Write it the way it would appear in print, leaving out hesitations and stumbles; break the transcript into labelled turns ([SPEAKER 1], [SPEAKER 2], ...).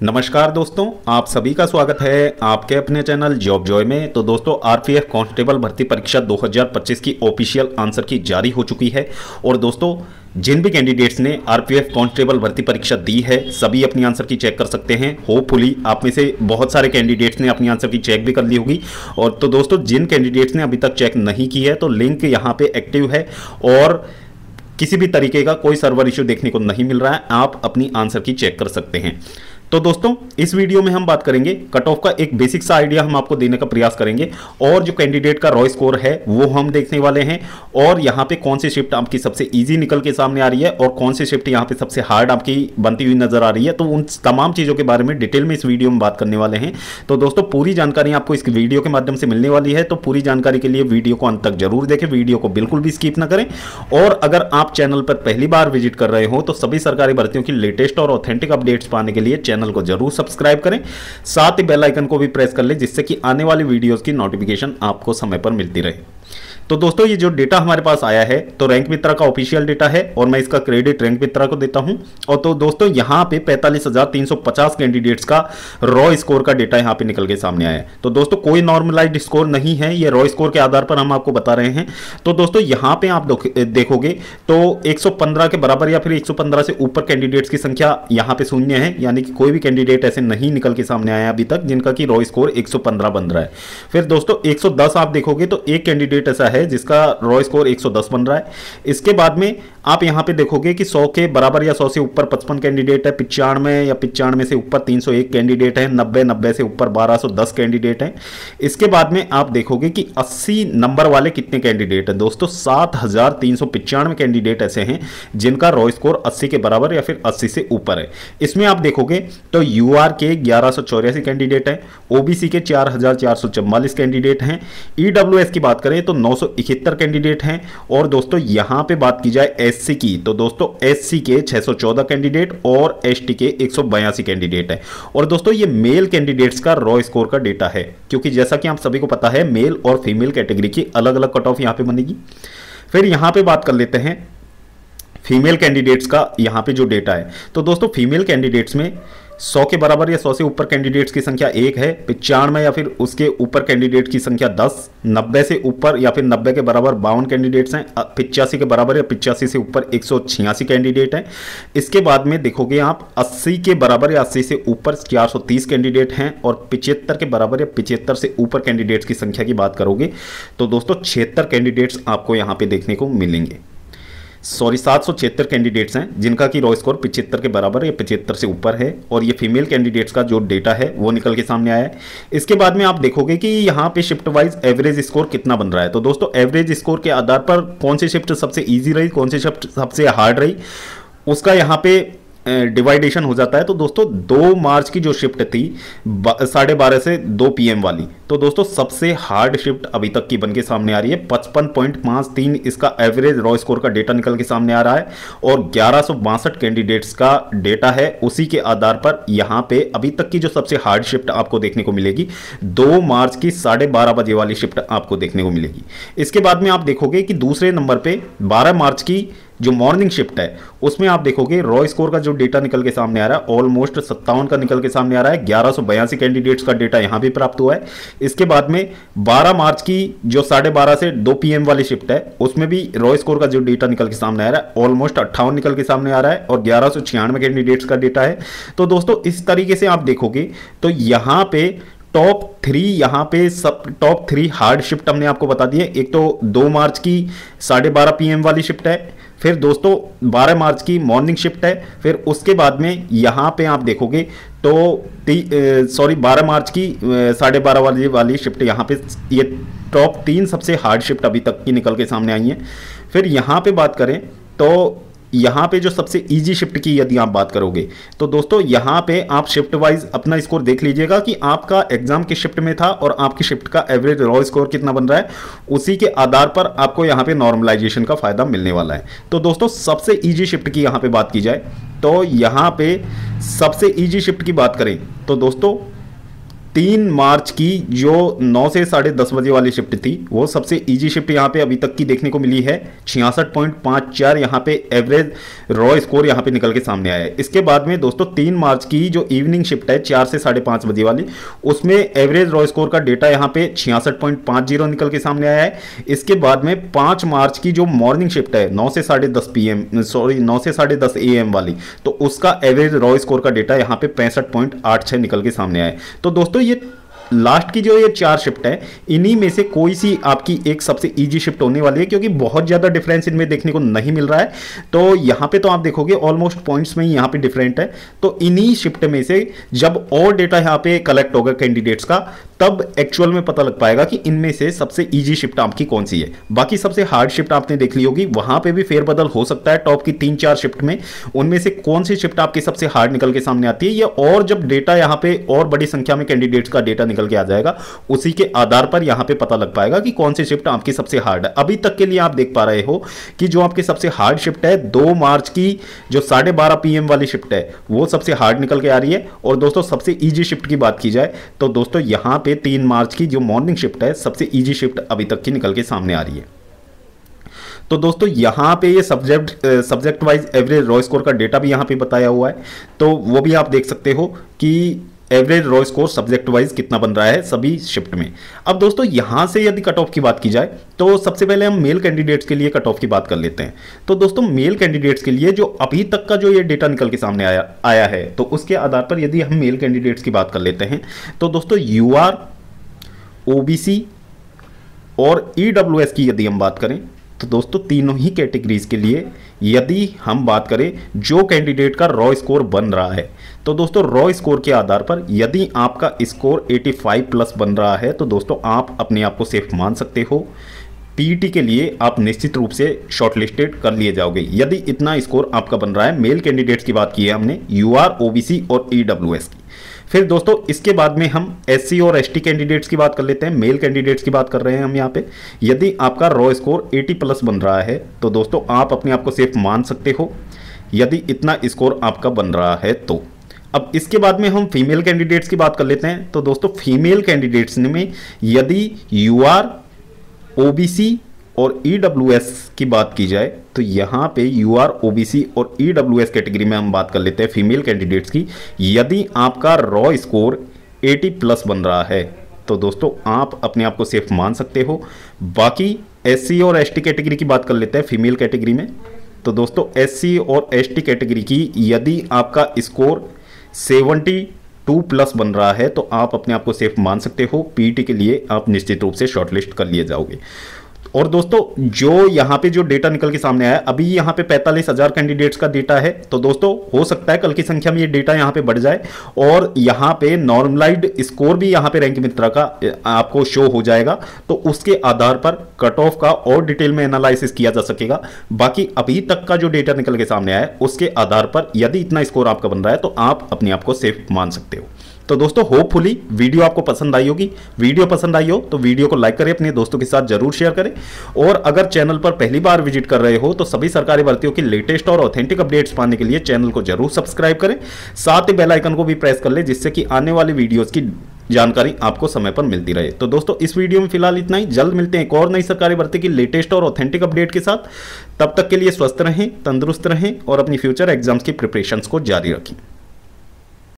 [SPEAKER 1] नमस्कार दोस्तों, आप सभी का स्वागत है आपके अपने चैनल जॉब जॉय में। तो दोस्तों, आरपीएफ कांस्टेबल भर्ती परीक्षा 2025 की ऑफिशियल आंसर की जारी हो चुकी है। और दोस्तों, जिन भी कैंडिडेट्स ने आरपीएफ कांस्टेबल भर्ती परीक्षा दी है सभी अपनी आंसर की चेक कर सकते हैं। होपफुली आप में से बहुत सारे कैंडिडेट्स ने अपनी आंसर की चेक भी कर ली होगी। और तो दोस्तों, जिन कैंडिडेट्स ने अभी तक चेक नहीं की है तो लिंक यहाँ पे एक्टिव है और किसी भी तरीके का कोई सर्वर इश्यू देखने को नहीं मिल रहा है। आप अपनी आंसर की चेक कर सकते हैं। तो दोस्तों, इस वीडियो में हम बात करेंगे कट ऑफ का एक बेसिक सा आइडिया हम आपको देने का प्रयास करेंगे और जो कैंडिडेट का रॉ स्कोर है वो हम देखने वाले हैं। और यहाँ पे कौन सी शिफ्ट आपकी सबसे इजी निकल के सामने आ रही है और कौन सी शिफ्ट यहाँ पे सबसे हार्ड आपकी बनती हुई नजर आ रही है, तो उन तमाम चीज़ों के बारे में डिटेल में इस वीडियो में बात करने वाले हैं। तो दोस्तों, पूरी जानकारी आपको इस वीडियो के माध्यम से मिलने वाली है। तो पूरी जानकारी के लिए वीडियो को अंत तक जरूर देखें, वीडियो को बिल्कुल भी स्किप ना करें। और अगर आप चैनल पर पहली बार विजिट कर रहे हो तो सभी सरकारी भर्तियों की लेटेस्ट और ऑथेंटिक अपडेट्स पाने के लिए चैनल को जरूर सब्सक्राइब करें, साथ ही बेल आइकन को भी प्रेस कर लें जिससे कि आने वाली वीडियोस की नोटिफिकेशन आपको समय पर मिलती रहे। तो दोस्तों, ये जो डेटा हमारे पास आया है तो रैंक मित्रा का ऑफिशियल डेटा है और मैं इसका क्रेडिट रैंक मित्रा को देता हूं। और तो दोस्तों, यहां पे 45,350 कैंडिडेट्स का रॉ स्कोर का डेटा यहां पे निकल के सामने आया है। तो दोस्तों, कोई नॉर्मलाइज्ड स्कोर नहीं है, ये रॉ स्कोर के आधार पर हम आपको बता रहे हैं। तो दोस्तों, यहां पे आप देखोगे तो 115 के बराबर या फिर 115 से ऊपर कैंडिडेट्स की संख्या यहां पे शून्य है, यानी कि कोई भी कैंडिडेट ऐसे नहीं निकल के सामने आया अभी तक जिनका की रॉ स्कोर 115 बन रहा है। फिर दोस्तों, 110 आप देखोगे तो एक कैंडिडेट ऐसा है जिसका रॉ स्कोर 110 बन रहा है। इसके बाद में आप यहां पे देखोगे कि 100 के बराबर या 100 से ऊपर 55 कैंडिडेट है, 95 या 95 से ऊपर 301 कैंडिडेट है, 90 से ऊपर 1210 कैंडिडेट है। इसके बाद में आप देखोगे कि 80 नंबर वाले कितने कैंडिडेट हैं। दोस्तों, 7395 कैंडिडेट ऐसे हैं जिनका रॉ स्कोर 80 के बराबर या फिर 80 से ऊपर है। इसमें आप देखोगे तो यूआर के 1184 कैंडिडेट हैं, ओबीसी के 4444 कैंडिडेट हैं, ईडब्ल्यूएस की बात करें तो 971 कैंडिडेट हैं। और दोस्तों, यहां पे बात की जाए एससी की तो दोस्तों एससी के 614 कैंडिडेट और एसटी के 182 कैंडिडेट हैं। और दोस्तों, ये मेल कैंडिडेट्स का रॉ स्कोर का डेटा है, क्योंकि जैसा कि आप सभी को पता है मेल और फीमेल कैटेगरी की अलग अलग कट ऑफ यहां पे बनेगी। फिर यहां पे बात कर लेते हैं फीमेल कैंडिडेट्स का यहां पे जो डेटा है। तो दोस्तों, फीमेल कैंडिडेट्स में 100 के बराबर या 100 से ऊपर कैंडिडेट्स की संख्या 1 है, 95 या फिर उसके ऊपर कैंडिडेट की संख्या 10, 90 से ऊपर या फिर 90 के बराबर 52 कैंडिडेट्स हैं, 85 के बराबर या 85 से ऊपर 186 कैंडिडेट हैं। इसके बाद में देखोगे आप 80 के बराबर या 80 से ऊपर 430 कैंडिडेट हैं और 75 के बराबर या 75 से ऊपर कैंडिडेट्स की संख्या की बात करोगे तो दोस्तों 76 कैंडिडेट्स आपको यहाँ पे देखने को मिलेंगे। 776 कैंडिडेट्स हैं जिनका की रॉ स्कोर 75 के बराबर या 75 से ऊपर है। और ये फीमेल कैंडिडेट्स का जो डेटा है वो निकल के सामने आया है। इसके बाद में आप देखोगे कि यहाँ पे शिफ्ट वाइज एवरेज स्कोर कितना बन रहा है। तो दोस्तों, एवरेज स्कोर के आधार पर कौन सी शिफ्ट सबसे ईजी रही, कौन सी शिफ्ट सबसे हार्ड रही, उसका यहाँ पे डिवाइडेशन हो जाता है। तो दोस्तों, 2 मार्च की जो शिफ्ट थी 12:30 से 2 PM वाली, तो दोस्तों सबसे हार्ड शिफ्ट अभी तक की बन के सामने आ रही है। 55.53 इसका एवरेज रॉ स्कोर का डेटा निकल के सामने आ रहा है और 1162 कैंडिडेट्स का डेटा है। उसी के आधार पर यहाँ पे अभी तक की जो सबसे हार्ड शिफ्ट आपको देखने को मिलेगी 2 मार्च की 12:30 बजे वाली शिफ्ट आपको देखने को मिलेगी। इसके बाद में आप देखोगे कि दूसरे नंबर पे 12 मार्च की जो मॉर्निंग शिफ्ट है उसमें आप देखोगे रॉ स्कोर का जो डेटा निकल के सामने आ रहा है ऑलमोस्ट 57 का निकल के सामने आ रहा है। 1182 कैंडिडेट्स का डेटा यहां भी प्राप्त हुआ है। इसके बाद में 12 मार्च की जो 12:30 से 2 PM वाली शिफ्ट है उसमें भी रॉ स्कोर का जो डेटा निकल के सामने आ रहा है ऑलमोस्ट 58 निकल के सामने आ रहा है और 1196 कैंडिडेट्स का डेटा है। तो दोस्तों, इस तरीके से आप देखोगे तो यहां पे टॉप 3 यहाँ पे सब टॉप 3 हार्ड शिफ्ट हमने आपको बता दी है। एक तो 2 मार्च की 12:30 PM वाली शिफ्ट है, फिर दोस्तों 12 मार्च की मॉर्निंग शिफ्ट है, फिर उसके बाद में यहाँ पे आप देखोगे तो 12 मार्च की 12:30 वाली शिफ्ट यहाँ पे ये टॉप 3 सबसे हार्ड शिफ्ट अभी तक की निकल के सामने आई हैं। फिर यहाँ पे बात करें तो यहाँ पे जो सबसे इजी शिफ्ट की यदि आप बात करोगे तो दोस्तों यहाँ पे आप शिफ्ट वाइज अपना स्कोर देख लीजिएगा कि आपका एग्जाम किस शिफ्ट में था और आपकी शिफ्ट का एवरेज रॉ स्कोर कितना बन रहा है। उसी के आधार पर आपको यहाँ पे नॉर्मलाइजेशन का फायदा मिलने वाला है। तो दोस्तों, सबसे इजी शिफ्ट की यहाँ पे बात की जाए तो यहाँ पे सबसे इजी शिफ्ट की बात करें तो दोस्तों 3 मार्च की जो 9 से 10:30 बजे वाली शिफ्ट थी वो सबसे इजी शिफ्ट यहाँ पे अभी तक की देखने को मिली है। 66.54 यहाँ पे एवरेज रॉ स्कोर यहाँ पे निकल के सामने आया है। इसके बाद में दोस्तों 3 मार्च की जो इवनिंग शिफ्ट है 4 से 5:30 बजे वाली, उसमें एवरेज रॉ स्कोर का डेटा यहाँ पे 66.50 निकल के सामने आया है। इसके बाद में 5 मार्च की जो मॉर्निंग शिफ्ट है 9 से 10:30 AM वाली, तो उसका एवरेज रॉ स्कोर का डेटा यहाँ पे 65.86 निकल के सामने आया है। तो दोस्तों ये लास्ट की जो ये 4 शिफ्ट है, इन्हीं में से कोई सी आपकी एक सबसे इजी शिफ्ट होने वाली है, क्योंकि बहुत ज़्यादा डिफरेंस इनमें देखने को नहीं मिल रहा है। तो यहाँ पे तो आप देखोगे ऑलमोस्ट पॉइंट्स में ही यहाँ पे डिफरेंट है। तो इन्हीं शिफ्ट में से जब और डेटा यहाँ पे कलेक्ट होगा कैंडिडेट्स का, तब एक्चुअल में पता लग पाएगा कि इनमें से सबसे इजी शिफ्ट आपकी कौन सी है। बाकी सबसे हार्ड शिफ्ट आपने देख ली होगी, वहां पे भी फेरबदल हो सकता है। टॉप की 3-4 शिफ्ट में उनमें से कौन सी शिफ्ट आपकी सबसे हार्ड निकल के सामने आती है, ये और जब डेटा यहाँ पे और बड़ी संख्या में कैंडिडेट्स का डेटा निकल के आ जाएगा, उसी के आधार पर यहाँ पे पता लग पाएगा कि कौन सी शिफ्ट आपकी सबसे हार्ड है। अभी तक के लिए आप देख पा रहे हो कि जो आपकी सबसे हार्ड शिफ्ट है 2 मार्च की जो 12:30 PM वाली शिफ्ट है, वो सबसे हार्ड निकल के आ रही है। और दोस्तों सबसे इजी शिफ्ट की बात की जाए तो दोस्तों यहां पे 3 मार्च की जो मॉर्निंग शिफ्ट है, सबसे इजी शिफ्ट अभी तक की निकल के सामने आ रही है। तो दोस्तों यहां पे ये subject wise average raw score का डेटा भी यहां पे बताया हुआ है, तो वो भी आप देख सकते हो कि average raw score subject wise कितना बन रहा है सभी शिफ्ट में। अब दोस्तों यहां से यदि कट ऑफ की बात की जाए तो सबसे पहले हम मेल कैंडिडेट्स के लिए कट ऑफ की बात कर लेते हैं। तो दोस्तों मेल कैंडिडेट्स के लिए जो अभी तक का जो ये डेटा निकल के सामने आया है, तो उसके आधार पर यदि हम मेल कैंडिडेट्स की बात कर लेते हैं तो दोस्तों UR, OBC और EWS की यदि हम बात करें तो दोस्तों तीनों ही कैटेगरीज के लिए यदि हम बात करें जो कैंडिडेट का रॉ स्कोर बन रहा है, तो दोस्तों रॉ स्कोर के आधार पर यदि आपका स्कोर 85 प्लस बन रहा है तो दोस्तों आप अपने आप को सेफ मान सकते हो। पीईटी के लिए आप निश्चित रूप से शॉर्टलिस्टेड कर लिए जाओगे यदि इतना स्कोर आपका बन रहा है। मेल कैंडिडेट्स की बात की है हमने, UR, OBC और EWS की। फिर दोस्तों इसके बाद में हम SC और ST कैंडिडेट्स की बात कर लेते हैं। मेल कैंडिडेट्स की बात कर रहे हैं हम यहाँ पे। यदि आपका रॉ स्कोर 80 प्लस बन रहा है तो दोस्तों आप अपने आप को सेफ मान सकते हो यदि इतना स्कोर आपका बन रहा है तो। अब इसके बाद में हम फीमेल कैंडिडेट्स की बात कर लेते हैं। तो दोस्तों फीमेल कैंडिडेट्स में यदि UR, OBC और EWS की बात की जाए तो यहाँ पे UR, OBC और EWS कैटेगरी में हम बात कर लेते हैं फीमेल कैंडिडेट्स की। यदि आपका रॉ स्कोर 80 प्लस बन रहा है तो दोस्तों आप अपने आप को सेफ मान सकते हो। बाकी SC और ST कैटेगरी की बात कर लेते हैं फीमेल कैटेगरी में। तो दोस्तों SC और ST कैटेगरी की यदि आपका स्कोर 72 प्लस बन रहा है तो आप अपने आप को सेफ मान सकते हो। पीईटी के लिए आप निश्चित रूप से शॉर्टलिस्ट कर लिए जाओगे। और दोस्तों जो यहाँ पे जो डेटा निकल के सामने आया, अभी यहाँ पे 45,000 कैंडिडेट्स का डेटा है। तो दोस्तों हो सकता है कल की संख्या में ये डेटा यहाँ पे बढ़ जाए और यहाँ पे नॉर्मलाइज्ड स्कोर भी यहाँ पे रैंक मित्रा का आपको शो हो जाएगा। तो उसके आधार पर कट ऑफ का और डिटेल में एनालिसिस किया जा सकेगा। बाकी अभी तक का जो डेटा निकल के सामने आया है उसके आधार पर यदि इतना स्कोर आपका बन रहा है तो आप अपने आप को सेफ मान सकते हो। तो दोस्तों होपफुली वीडियो आपको पसंद आई होगी। वीडियो पसंद आई हो तो वीडियो को लाइक करें, अपने दोस्तों के साथ जरूर शेयर करें। और अगर चैनल पर पहली बार विजिट कर रहे हो तो सभी सरकारी भर्तियों की लेटेस्ट और ऑथेंटिक अपडेट्स पाने के लिए चैनल को जरूर सब्सक्राइब करें। साथ ही बेल आइकन को भी प्रेस कर ले जिससे कि आने वाली वीडियोस की जानकारी आपको समय पर मिलती रहे। तो दोस्तों इस वीडियो में फिलहाल इतना ही। जल्द मिलते हैं एक और नई सरकारी भर्ती की लेटेस्ट और ऑथेंटिक अपडेट के साथ। तब तक के लिए स्वस्थ रहें, तंदुरुस्त रहें और अपनी फ्यूचर एग्जाम्स की प्रिपरेशंस को जारी रखें।